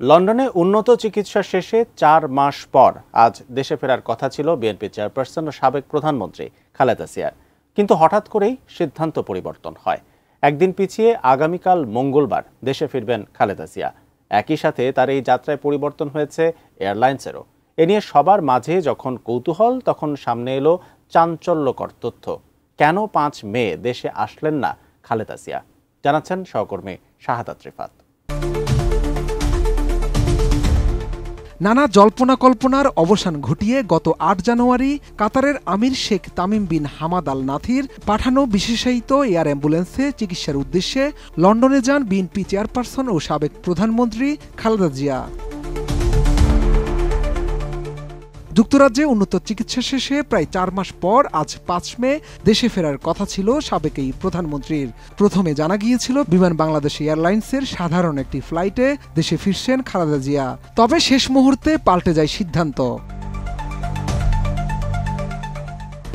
লন্ডনে উন্নত চিকিৎসা শেষে ৪ মাস পর আজ দেশে ফেরার কথা ছিল বিএনপি চেয়ারপারসন ও সাবেক প্রধানমন্ত্রী খালেদা জিয়ার। কিন্তু হঠাৎ করেই সিদ্ধান্ত পরিবর্তন হয়। একদিন পিছিয়ে আগামীকাল মঙ্গলবার দেশে ফিরবেন খালেদা জিয়া। একই সাথে তার এই যাত্রায় পরিবর্তন হয়েছে এয়ারলাইন্সেরও। এ নিয়ে সবার মাঝে যখন কৌতূহল, তখন সামনে এলো চাঞ্চল্যকর তথ্য। কেন ৫ মে দেশে আসলেন না খালেদা জিয়া, জানাচ্ছেন সহকর্মী শাহাদাত রিফাত। নানা জল্পনা কল্পনার অবসান ঘটিয়ে গত ৮ জানুয়ারি কাতারের আমির Sheikh Tamim bin Hamad Al নাথির পাঠানো বিশেষায়িত এয়ার অ্যাম্বুলেন্সে চিকিৎসার উদ্দেশ্যে লন্ডনে যান বিএনপি চেয়ারপারসন ও সাবেক প্রধানমন্ত্রী খালেদা জিয়া। যুক্তরাজ্যে উন্নত চিকিৎসা শেষে প্রায় ৪ মাস পর আজ ৫ মে দেশে ফেরার কথা ছিল সাবেক এই প্রধানমন্ত্রীর। প্রথমে জানা গিয়েছিল বিমান বাংলাদেশ এয়ারলাইন্সের সাধারণ একটি ফ্লাইটে দেশে ফিরছেন খালেদা জিয়া। তবে শেষ মুহূর্তে পাল্টে যায় সিদ্ধান্ত।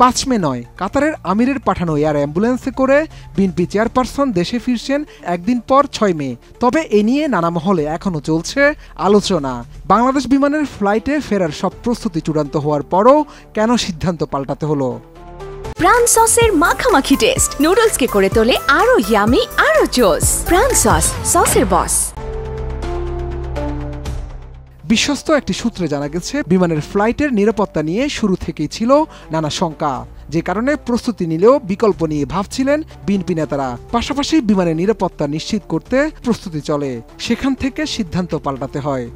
৫ মে নয়, কাতারের আমিরের পাঠানো এয়ার অ্যাম্বুলেন্সে করে বিএনপি চেয়ারপারসন দেশে ফিরছেন একদিন পর ৬ মে। তবে এ নিয়ে নানা মহলে এখনও চলছে আলোচনা। বাংলাদেশ বিমানের ফ্লাইটে ফেরার সব প্রস্তুতি চূড়ান্ত হওয়ার পরও কেন সিদ্ধান্ত পাল্টাতে হলো? প্রাণ সসের মাখামাখি টেস্ট নুডলসকে করে তোলে আরো ইয়ামি, আরো জোস। প্রাণ সস, সসের বস। বিশ্বস্ত একটি সূত্রে জানা গেছে, বিমানের ফ্লাইটের নিরাপত্তা নিয়ে শুরু থেকেই ছিল নানা শঙ্কা, যে কারণে প্রস্তুতি নিলেও বিকল্প নিয়ে ভাবছিলেন বিএনপি নেতারা। পাশাপাশি বিমানের নিরাপত্তা নিশ্চিত করতে প্রস্তুতি চলে, সেখান থেকে সিদ্ধান্ত পাল্টাতে হয়।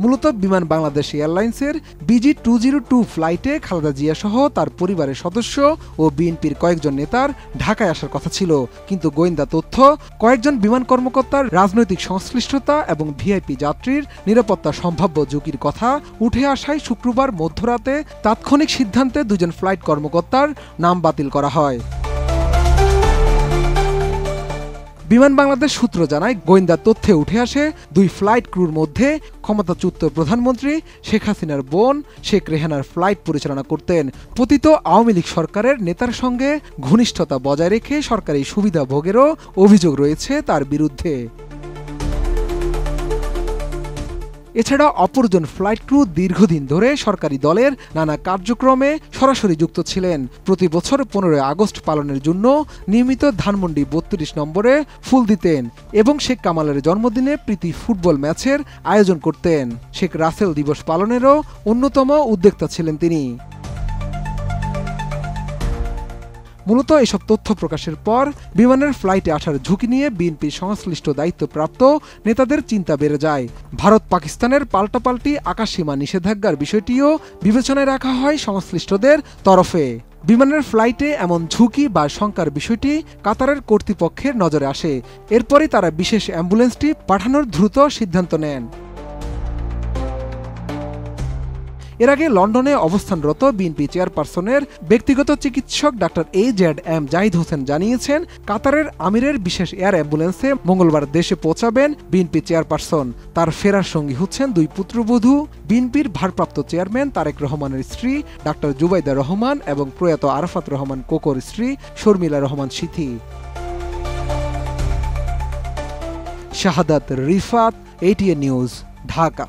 মূলত বিমান বাংলাদেশ এয়ারলাইন্সের BG-202 ফ্লাইটে খালেদা জিয়া সহ তার পরিবারের সদস্য ও বিএনপির কয়েকজন নেতার ঢাকায় আসার কথা ছিল। কিন্তু গোয়েন্দা তথ্য, কয়েকজন বিমান কর্মকর্তার রাজনৈতিক সংশ্লিষ্টতা এবং ভিআইপি যাত্রীর নিরাপত্তা সম্ভাব্য ঝুঁকির কথা উঠে আসায় শুক্রবার মধ্যরাতে তাৎক্ষণিক সিদ্ধান্তে ২ জন ফ্লাইট কর্মকর্তার নাম বাতিল করা হয়। বিমান বাংলাদেশ সূত্র জানায়, গোয়েন্দা তথ্যে উঠে আসে ২ ফ্লাইট ক্রুর মধ্যে ক্ষমতাচ্যুত প্রধানমন্ত্রী শেখ হাসিনার বোন শেখ রেহানার ফ্লাইট পরিচালনা করতেন। পতিত আওয়ামী লীগ সরকারের নেতার সঙ্গে ঘনিষ্ঠতা বজায় রেখে সরকারি সুবিধা ভোগেরও অভিযোগ রয়েছে তার বিরুদ্ধে। এছাড়া অপরজন ফ্লাইট ক্রু দীর্ঘদিন ধরে সরকারি দলের নানা কার্যক্রমে সরাসরি যুক্ত ছিলেন। প্রতি বছর ১৫ আগস্ট পালনের জন্য নিয়মিত ধানমন্ডি ৩২ নম্বরে ফুল দিতেন এবং শেখ কামালের জন্মদিনে প্রীতি ফুটবল ম্যাচের আয়োজন করতেন। শেখ রাসেল দিবস পালনেরও অন্যতম উদ্যোক্তা ছিলেন তিনি। মূলত এসব তথ্য প্রকাশের পর বিমানের ফ্লাইটে আসার ঝুঁকি নিয়ে বিএনপির সংশ্লিষ্ট দায়িত্বপ্রাপ্ত নেতাদের চিন্তা বেড়ে যায়। ভারত পাকিস্তানের পাল্টাপাল্টি আকাশসীমা নিষেধাজ্ঞার বিষয়টিও বিবেচনায় রাখা হয় সংশ্লিষ্টদের তরফে। বিমানের ফ্লাইটে এমন ঝুঁকি বা শঙ্কার বিষয়টি কাতারের কর্তৃপক্ষের নজরে আসে। এরপরই তারা বিশেষ অ্যাম্বুলেন্সটি পাঠানোর দ্রুত সিদ্ধান্ত নেন। এর আগে লন্ডনে অবস্থানরত বিএনপি চেয়ারপারসনের ব্যক্তিগত চিকিৎসক ডাক্তার AJM জাহিদ হোসেন জানিয়েছেন, কাতারের আমিরের বিশেষ এয়ার অ্যাম্বুলেন্সে মঙ্গলবার দেশে পৌঁছাবেন বিএনপি চেয়ারপারসন। তার ফেরার সঙ্গী হচ্ছেন 2 পুত্রবধূ, বিএনপির ভারপ্রাপ্ত চেয়ারম্যান তারেক রহমানের স্ত্রী ডাক্তার জুবাইদা রহমান এবং প্রয়াত আরাফাত রহমান কোকোর স্ত্রী শর্মিলা রহমান সিথি। শাহাদাত রিফাত, ATN নিউজ, ঢাকা।